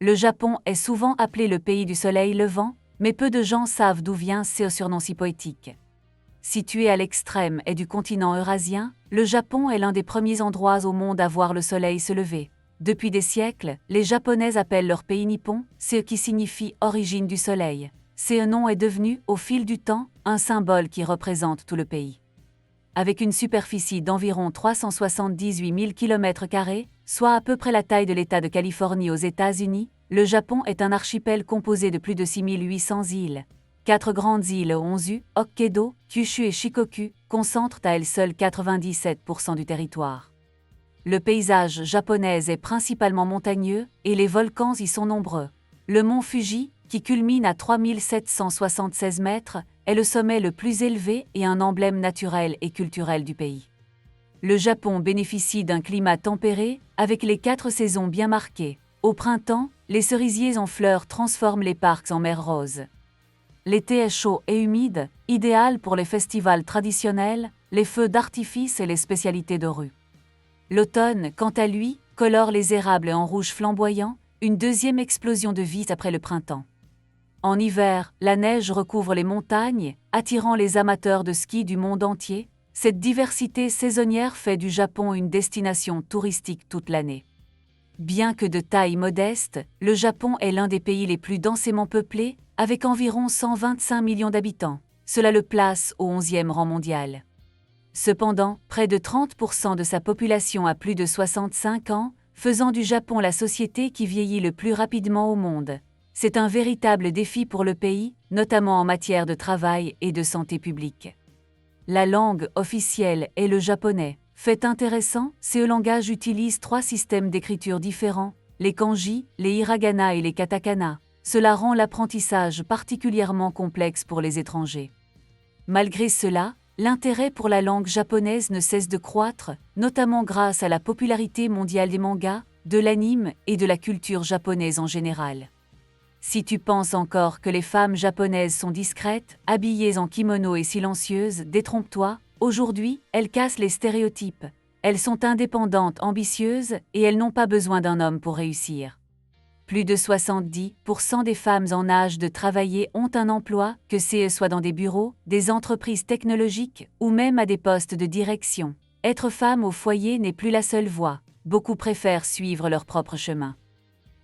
Le Japon est souvent appelé le pays du soleil levant, mais peu de gens savent d'où vient ce surnom si poétique. Situé à l'extrême est du continent eurasien, le Japon est l'un des premiers endroits au monde à voir le soleil se lever. Depuis des siècles, les Japonais appellent leur pays Nippon, ce qui signifie origine du soleil. Ce nom est devenu, au fil du temps, un symbole qui représente tout le pays. Avec une superficie d'environ 378 000 km², soit à peu près la taille de l'État de Californie aux États-Unis, le Japon est un archipel composé de plus de 6 800 îles. 4 grandes îles Onsu, Hokkaido, Kyushu et Shikoku concentrent à elles seules 97% du territoire. Le paysage japonais est principalement montagneux et les volcans y sont nombreux. Le mont Fuji, qui culmine à 3776 mètres, est le sommet le plus élevé et un emblème naturel et culturel du pays. Le Japon bénéficie d'un climat tempéré, avec les 4 saisons bien marquées. Au printemps, les cerisiers en fleurs transforment les parcs en mer rose. L'été est chaud et humide, idéal pour les festivals traditionnels, les feux d'artifice et les spécialités de rue. L'automne, quant à lui, colore les érables en rouge flamboyant, une deuxième explosion de vie après le printemps. En hiver, la neige recouvre les montagnes, attirant les amateurs de ski du monde entier. Cette diversité saisonnière fait du Japon une destination touristique toute l'année. Bien que de taille modeste, le Japon est l'un des pays les plus densément peuplés, avec environ 125 millions d'habitants. Cela le place au 11e rang mondial. Cependant, près de 30% de sa population a plus de 65 ans, faisant du Japon la société qui vieillit le plus rapidement au monde. C'est un véritable défi pour le pays, notamment en matière de travail et de santé publique. La langue officielle est le japonais. Fait intéressant, ce langage utilise 3 systèmes d'écriture différents, les kanji, les hiragana et les katakana. Cela rend l'apprentissage particulièrement complexe pour les étrangers. Malgré cela, l'intérêt pour la langue japonaise ne cesse de croître, notamment grâce à la popularité mondiale des mangas, de l'anime et de la culture japonaise en général. Si tu penses encore que les femmes japonaises sont discrètes, habillées en kimono et silencieuses, détrompe-toi, aujourd'hui, elles cassent les stéréotypes. Elles sont indépendantes, ambitieuses, et elles n'ont pas besoin d'un homme pour réussir. Plus de 70% des femmes en âge de travailler ont un emploi, que ce soit dans des bureaux, des entreprises technologiques ou même à des postes de direction. Être femme au foyer n'est plus la seule voie. Beaucoup préfèrent suivre leur propre chemin.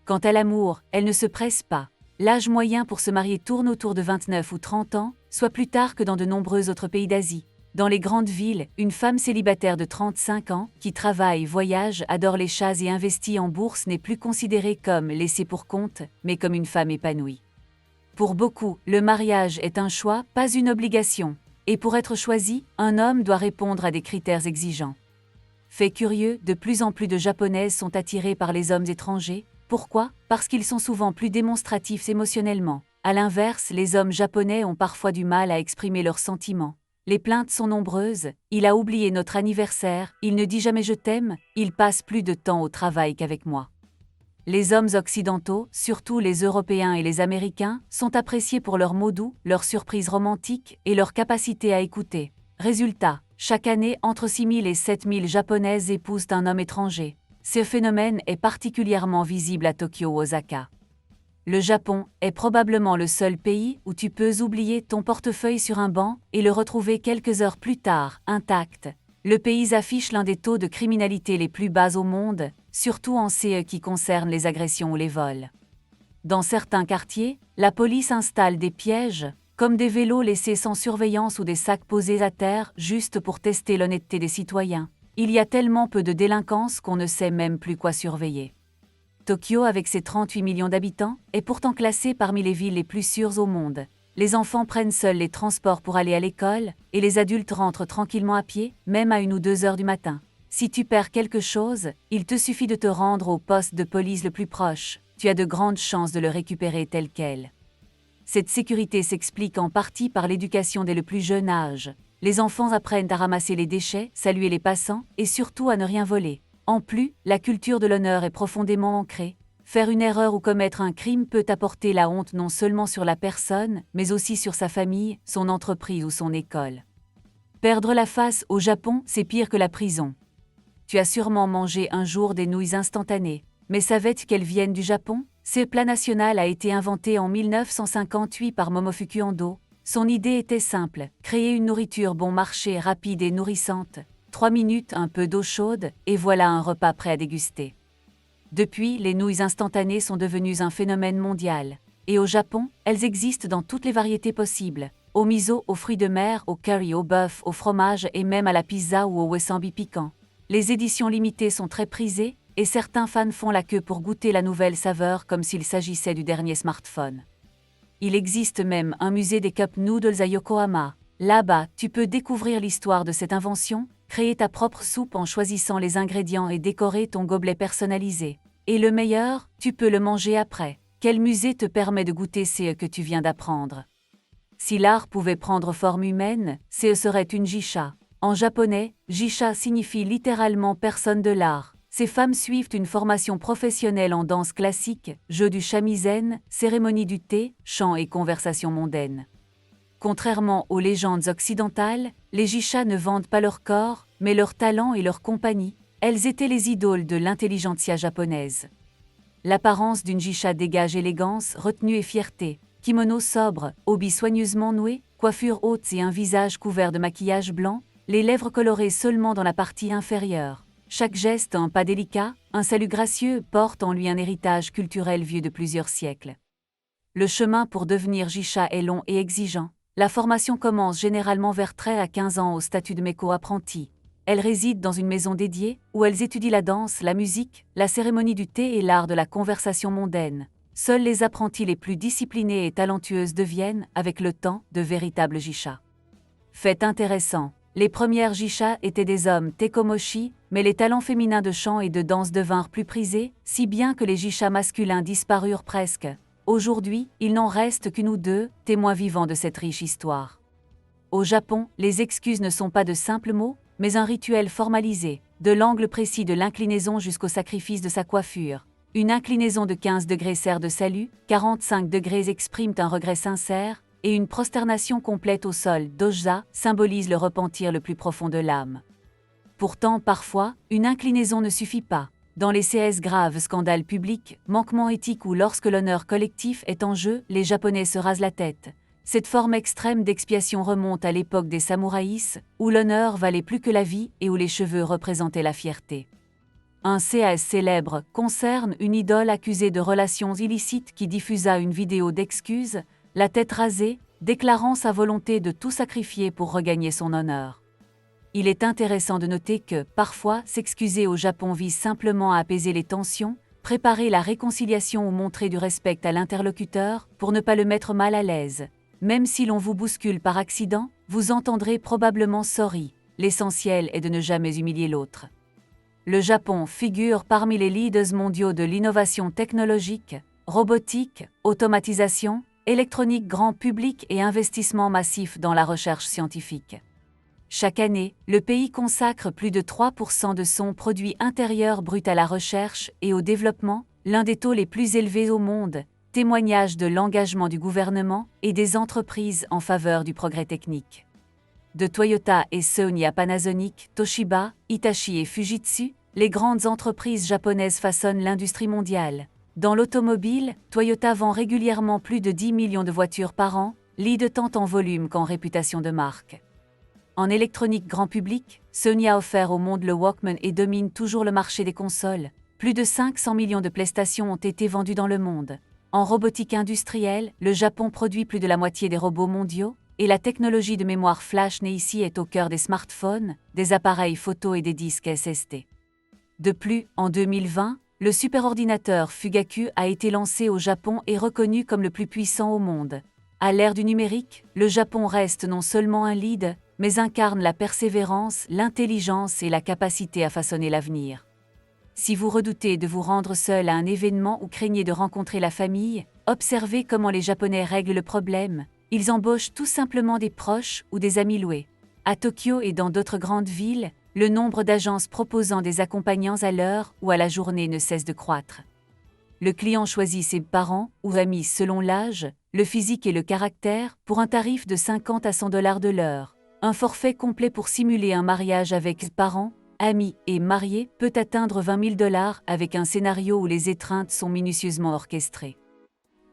Quant à l'amour, elles ne se pressent pas. L'âge moyen pour se marier tourne autour de 29 ou 30 ans, soit plus tard que dans de nombreux autres pays d'Asie. Dans les grandes villes, une femme célibataire de 35 ans, qui travaille, voyage, adore les chats et investit en bourse n'est plus considérée comme laissée pour compte, mais comme une femme épanouie. Pour beaucoup, le mariage est un choix, pas une obligation. Et pour être choisi, un homme doit répondre à des critères exigeants. Fait curieux, de plus en plus de Japonaises sont attirées par les hommes étrangers. Pourquoi ? Parce qu'ils sont souvent plus démonstratifs émotionnellement. À l'inverse, les hommes japonais ont parfois du mal à exprimer leurs sentiments. Les plaintes sont nombreuses, il a oublié notre anniversaire, il ne dit jamais je t'aime, il passe plus de temps au travail qu'avec moi. Les hommes occidentaux, surtout les Européens et les Américains, sont appréciés pour leurs mots doux, leurs surprises romantiques et leur capacité à écouter. Résultat, chaque année, entre 6 000 et 7 000 Japonaises épousent un homme étranger. Ce phénomène est particulièrement visible à Tokyo ou Osaka. Le Japon est probablement le seul pays où tu peux oublier ton portefeuille sur un banc et le retrouver quelques heures plus tard, intact. Le pays affiche l'un des taux de criminalité les plus bas au monde, surtout en ce qui concerne les agressions ou les vols. Dans certains quartiers, la police installe des pièges, comme des vélos laissés sans surveillance ou des sacs posés à terre juste pour tester l'honnêteté des citoyens. Il y a tellement peu de délinquance qu'on ne sait même plus quoi surveiller. Tokyo, avec ses 38 millions d'habitants, est pourtant classée parmi les villes les plus sûres au monde. Les enfants prennent seuls les transports pour aller à l'école, et les adultes rentrent tranquillement à pied, même à 1 ou 2 heures du matin. Si tu perds quelque chose, il te suffit de te rendre au poste de police le plus proche. Tu as de grandes chances de le récupérer tel quel. Cette sécurité s'explique en partie par l'éducation dès le plus jeune âge. Les enfants apprennent à ramasser les déchets, saluer les passants, et surtout à ne rien voler. En plus, la culture de l'honneur est profondément ancrée. Faire une erreur ou commettre un crime peut apporter la honte non seulement sur la personne, mais aussi sur sa famille, son entreprise ou son école. Perdre la face au Japon, c'est pire que la prison. Tu as sûrement mangé un jour des nouilles instantanées, mais savais-tu qu'elles viennent du Japon ? Ce plat national a été inventé en 1958 par Momofuku Ando. Son idée était simple, créer une nourriture bon marché, rapide et nourrissante. 3 minutes, un peu d'eau chaude, et voilà un repas prêt à déguster. Depuis, les nouilles instantanées sont devenues un phénomène mondial. Et au Japon, elles existent dans toutes les variétés possibles. Au miso, aux fruits de mer, au curry, au bœuf, au fromage et même à la pizza ou au wasabi piquant. Les éditions limitées sont très prisées, et certains fans font la queue pour goûter la nouvelle saveur comme s'il s'agissait du dernier smartphone. Il existe même un musée des cup noodles à Yokohama. Là-bas, tu peux découvrir l'histoire de cette invention, créer ta propre soupe en choisissant les ingrédients et décorer ton gobelet personnalisé. Et le meilleur, tu peux le manger après. Quel musée te permet de goûter ce que tu viens d'apprendre? Si l'art pouvait prendre forme humaine, ce serait une jisha. En japonais, jisha signifie littéralement personne de l'art. Ces femmes suivent une formation professionnelle en danse classique, jeu du shamisen, cérémonie du thé, chant et conversation mondaine. Contrairement aux légendes occidentales, les jishas ne vendent pas leur corps, mais leur talent et leur compagnie. Elles étaient les idoles de l'intelligentsia japonaise. L'apparence d'une jisha dégage élégance, retenue et fierté. Kimono sobre, obi soigneusement noué, coiffure haute et un visage couvert de maquillage blanc, les lèvres colorées seulement dans la partie inférieure. Chaque geste, un pas délicat, un salut gracieux, porte en lui un héritage culturel vieux de plusieurs siècles. Le chemin pour devenir jisha est long et exigeant. La formation commence généralement vers 13 à 15 ans au statut de Meko apprenti. Elles résident dans une maison dédiée, où elles étudient la danse, la musique, la cérémonie du thé et l'art de la conversation mondaine. Seuls les apprentis les plus disciplinés et talentueuses deviennent, avec le temps, de véritables jishas. Fait intéressant. Les premières jishas étaient des hommes tekomoshi, mais les talents féminins de chant et de danse devinrent plus prisés, si bien que les jishas masculins disparurent presque. Aujourd'hui, il n'en reste qu'une ou deux, témoins vivants de cette riche histoire. Au Japon, les excuses ne sont pas de simples mots, mais un rituel formalisé, de l'angle précis de l'inclinaison jusqu'au sacrifice de sa coiffure. Une inclinaison de 15 degrés sert de salut, 45 degrés expriment un regret sincère, et une prosternation complète au sol, doja, symbolise le repentir le plus profond de l'âme. Pourtant, parfois, une inclinaison ne suffit pas. Dans les CS graves scandales publics, manquements éthiques ou lorsque l'honneur collectif est en jeu, les Japonais se rasent la tête. Cette forme extrême d'expiation remonte à l'époque des samouraïs, où l'honneur valait plus que la vie et où les cheveux représentaient la fierté. Un CS célèbre concerne une idole accusée de relations illicites qui diffusa une vidéo d'excuses, la tête rasée, déclarant sa volonté de tout sacrifier pour regagner son honneur. Il est intéressant de noter que, parfois, s'excuser au Japon vise simplement à apaiser les tensions, préparer la réconciliation ou montrer du respect à l'interlocuteur pour ne pas le mettre mal à l'aise. Même si l'on vous bouscule par accident, vous entendrez probablement sorry. L'essentiel est de ne jamais humilier l'autre. Le Japon figure parmi les leaders mondiaux de l'innovation technologique, robotique, automatisation, électronique grand public et investissement massif dans la recherche scientifique. Chaque année, le pays consacre plus de 3% de son produit intérieur brut à la recherche et au développement, l'un des taux les plus élevés au monde, témoignage de l'engagement du gouvernement et des entreprises en faveur du progrès technique. De Toyota et Sony à Panasonic, Toshiba, Hitachi et Fujitsu, les grandes entreprises japonaises façonnent l'industrie mondiale. Dans l'automobile, Toyota vend régulièrement plus de 10 millions de voitures par an, lead tant en volume qu'en réputation de marque. En électronique grand public, Sony a offert au monde le Walkman et domine toujours le marché des consoles. Plus de 500 millions de PlayStation ont été vendus dans le monde. En robotique industrielle, le Japon produit plus de la moitié des robots mondiaux, et la technologie de mémoire flash née ici est au cœur des smartphones, des appareils photo et des disques SSD. De plus, en 2020, le superordinateur Fugaku a été lancé au Japon et reconnu comme le plus puissant au monde. À l'ère du numérique, le Japon reste non seulement un lead, mais incarne la persévérance, l'intelligence et la capacité à façonner l'avenir. Si vous redoutez de vous rendre seul à un événement ou craignez de rencontrer la famille, observez comment les Japonais règlent le problème. Ils embauchent tout simplement des proches ou des amis loués. À Tokyo et dans d'autres grandes villes, le nombre d'agences proposant des accompagnants à l'heure ou à la journée ne cesse de croître. Le client choisit ses parents ou amis selon l'âge, le physique et le caractère pour un tarif de 50 à 100 $ de l'heure. Un forfait complet pour simuler un mariage avec parents, amis et mariés peut atteindre 20 000 $ avec un scénario où les étreintes sont minutieusement orchestrées.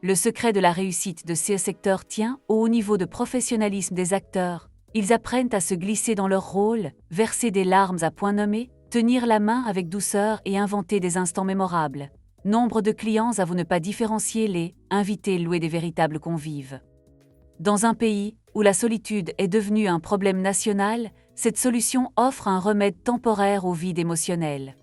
Le secret de la réussite de ce secteur tient au haut niveau de professionnalisme des acteurs. Ils apprennent à se glisser dans leur rôle, verser des larmes à point nommé, tenir la main avec douceur et inventer des instants mémorables. Nombre de clients avouent ne pas différencier les invités loués des véritables convives. Dans un pays où la solitude est devenue un problème national, cette solution offre un remède temporaire au vide émotionnel.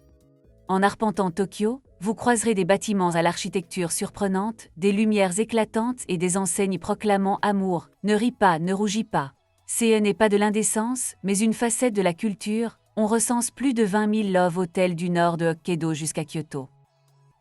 En arpentant Tokyo, vous croiserez des bâtiments à l'architecture surprenante, des lumières éclatantes et des enseignes proclamant amour, ne ris pas, ne rougis pas. Ce n'est pas de l'indécence, mais une facette de la culture. On recense plus de 20 000 love hotels du nord de Hokkaido jusqu'à Kyoto.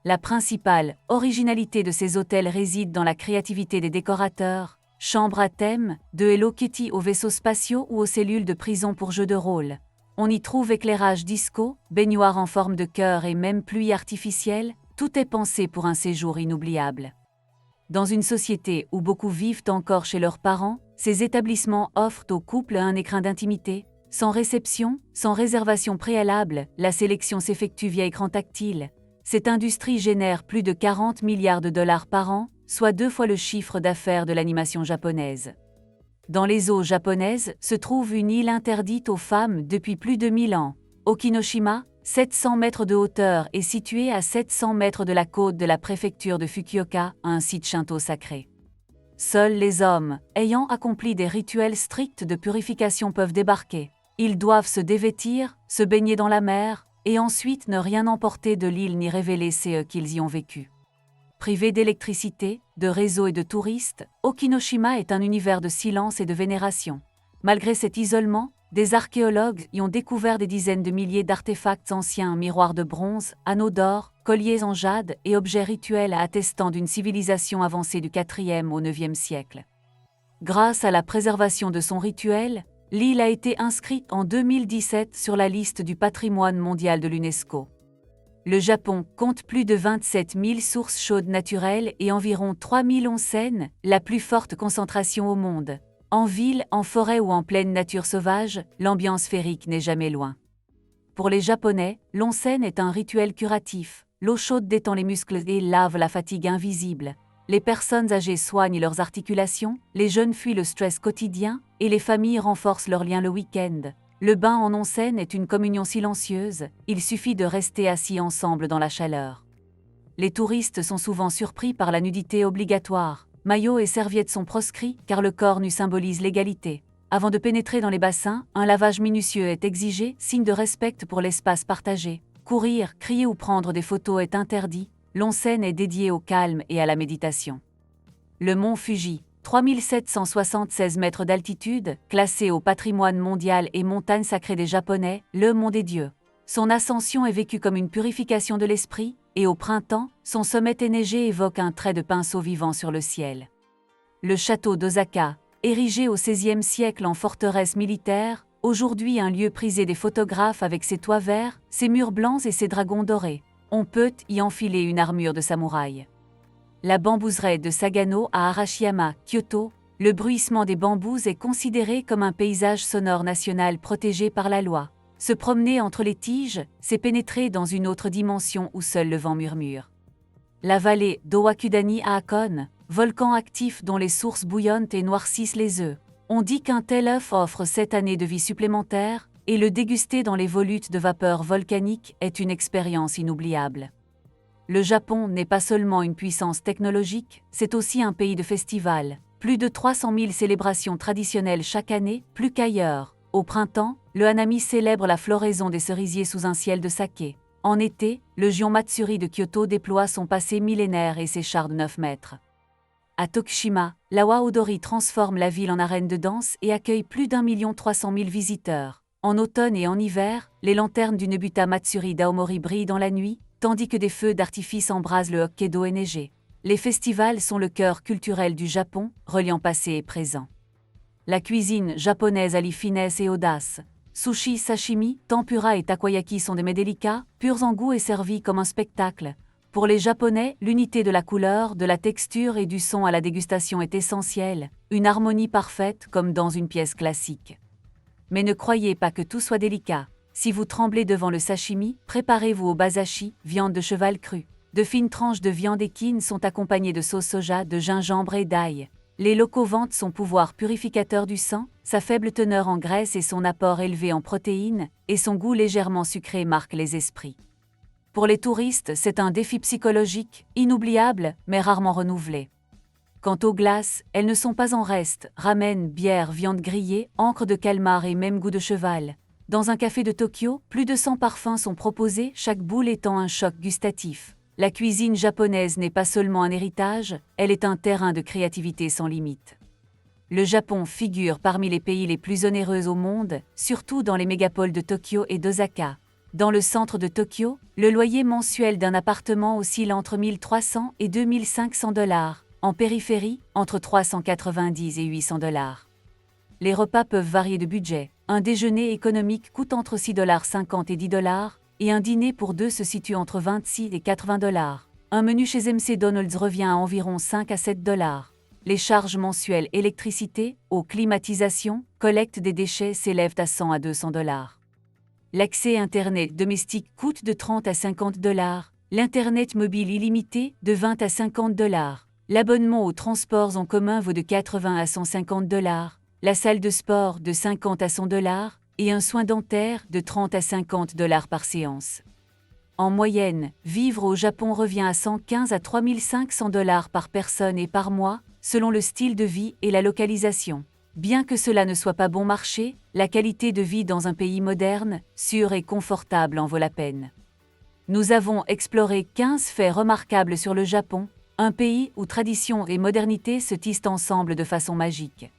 La principale originalité de ces hôtels réside dans la créativité des décorateurs, chambres à thème, de Hello Kitty aux vaisseaux spatiaux ou aux cellules de prison pour jeux de rôle. On y trouve éclairage disco, baignoire en forme de cœur et même pluie artificielle, tout est pensé pour un séjour inoubliable. Dans une société où beaucoup vivent encore chez leurs parents, ces établissements offrent aux couples un écrin d'intimité. Sans réception, sans réservation préalable, la sélection s'effectue via écran tactile. Cette industrie génère plus de 40 milliards de $ par an, soit 2 fois le chiffre d'affaires de l'animation japonaise. Dans les eaux japonaises se trouve une île interdite aux femmes depuis plus de 1000 ans. Okinoshima, 700 mètres de hauteur et située à 700 mètres de la côte de la préfecture de Fukuoka, un site shinto sacré. Seuls les hommes, ayant accompli des rituels stricts de purification peuvent débarquer. Ils doivent se dévêtir, se baigner dans la mer, et ensuite ne rien emporter de l'île ni révéler ce qu'ils y ont vécu. Privé d'électricité, de réseau et de touristes, Okinoshima est un univers de silence et de vénération. Malgré cet isolement, des archéologues y ont découvert des dizaines de milliers d'artefacts anciens, miroirs de bronze, anneaux d'or, colliers en jade et objets rituels attestant d'une civilisation avancée du IVe au IXe siècle. Grâce à la préservation de son rituel, l'île a été inscrite en 2017 sur la liste du patrimoine mondial de l'UNESCO. Le Japon compte plus de 27 000 sources chaudes naturelles et environ 3 000 onsen, la plus forte concentration au monde. En ville, en forêt ou en pleine nature sauvage, l'ambiance féerique n'est jamais loin. Pour les Japonais, l'onsen est un rituel curatif. L'eau chaude détend les muscles et lave la fatigue invisible. Les personnes âgées soignent leurs articulations, les jeunes fuient le stress quotidien et les familles renforcent leurs liens le week-end. Le bain en onsen est une communion silencieuse, il suffit de rester assis ensemble dans la chaleur. Les touristes sont souvent surpris par la nudité obligatoire. Maillots et serviettes sont proscrits car le corps nu symbolise l'égalité. Avant de pénétrer dans les bassins, un lavage minutieux est exigé, signe de respect pour l'espace partagé. Courir, crier ou prendre des photos est interdit. L'onsen est dédié au calme et à la méditation. Le mont Fuji, 3776 mètres d'altitude, classé au patrimoine mondial et montagne sacrée des Japonais, le mont des dieux. Son ascension est vécue comme une purification de l'esprit, et au printemps, son sommet enneigé évoque un trait de pinceau vivant sur le ciel. Le château d'Osaka, érigé au XVIe siècle en forteresse militaire, aujourd'hui un lieu prisé des photographes avec ses toits verts, ses murs blancs et ses dragons dorés. On peut y enfiler une armure de samouraï. La bambouseraie de Sagano à Arashiyama, Kyoto, le bruissement des bambous est considéré comme un paysage sonore national protégé par la loi. Se promener entre les tiges, c'est pénétrer dans une autre dimension où seul le vent murmure. La vallée d'Owakudani à Hakone, volcan actif dont les sources bouillonnent et noircissent les œufs. On dit qu'un tel œuf offre 7 années de vie supplémentaire, et le déguster dans les volutes de vapeur volcanique est une expérience inoubliable. Le Japon n'est pas seulement une puissance technologique, c'est aussi un pays de festivals. Plus de 300 000 célébrations traditionnelles chaque année, plus qu'ailleurs. Au printemps, le Hanami célèbre la floraison des cerisiers sous un ciel de saké. En été, le Gion Matsuri de Kyoto déploie son passé millénaire et ses chars de 9 mètres. À Tokushima, l'Awa Odori transforme la ville en arène de danse et accueille plus d'1 300 000 visiteurs. En automne et en hiver, les lanternes du Nebuta Matsuri d'Aomori brillent dans la nuit, tandis que des feux d'artifice embrasent le Hokkaido enneigé. Les festivals sont le cœur culturel du Japon, reliant passé et présent. La cuisine japonaise allie finesse et audace. Sushi, sashimi, tempura et takoyaki sont des mets délicats, purs en goût et servis comme un spectacle. Pour les Japonais, l'unité de la couleur, de la texture et du son à la dégustation est essentielle, une harmonie parfaite comme dans une pièce classique. Mais ne croyez pas que tout soit délicat. Si vous tremblez devant le sashimi, préparez-vous au basashi, viande de cheval crue. De fines tranches de viande équine sont accompagnées de sauce soja, de gingembre et d'ail. Les locaux vantent son pouvoir purificateur du sang, sa faible teneur en graisse et son apport élevé en protéines, et son goût légèrement sucré marque les esprits. Pour les touristes, c'est un défi psychologique, inoubliable, mais rarement renouvelé. Quant aux glaces, elles ne sont pas en reste, ramen, bière, viande grillée, encre de calmar et même goût de cheval. Dans un café de Tokyo, plus de 100 parfums sont proposés, chaque boule étant un choc gustatif. La cuisine japonaise n'est pas seulement un héritage, elle est un terrain de créativité sans limite. Le Japon figure parmi les pays les plus onéreux au monde, surtout dans les mégapoles de Tokyo et d'Osaka. Dans le centre de Tokyo, le loyer mensuel d'un appartement oscille entre 1 300 et 2 500 $. En périphérie, entre 390 et 800 $. Les repas peuvent varier de budget. Un déjeuner économique coûte entre 6,50 $ et 10 $, et un dîner pour deux se situe entre 26 et 80 $. Un menu chez McDonald's revient à environ 5 à 7 $. Les charges mensuelles électricité, eau, climatisation, collecte des déchets s'élèvent à 100 à 200 $. L'accès Internet domestique coûte de 30 à 50 $, l'Internet mobile illimité de 20 à 50 $. L'abonnement aux transports en commun vaut de 80 à 150 $, la salle de sport de 50 à 100 $, et un soin dentaire de 30 à 50 $ par séance. En moyenne, vivre au Japon revient à 115 à 3 500 $ par personne et par mois, selon le style de vie et la localisation. Bien que cela ne soit pas bon marché, la qualité de vie dans un pays moderne, sûr et confortable en vaut la peine. Nous avons exploré 15 faits remarquables sur le Japon, un pays où tradition et modernité se tissent ensemble de façon magique.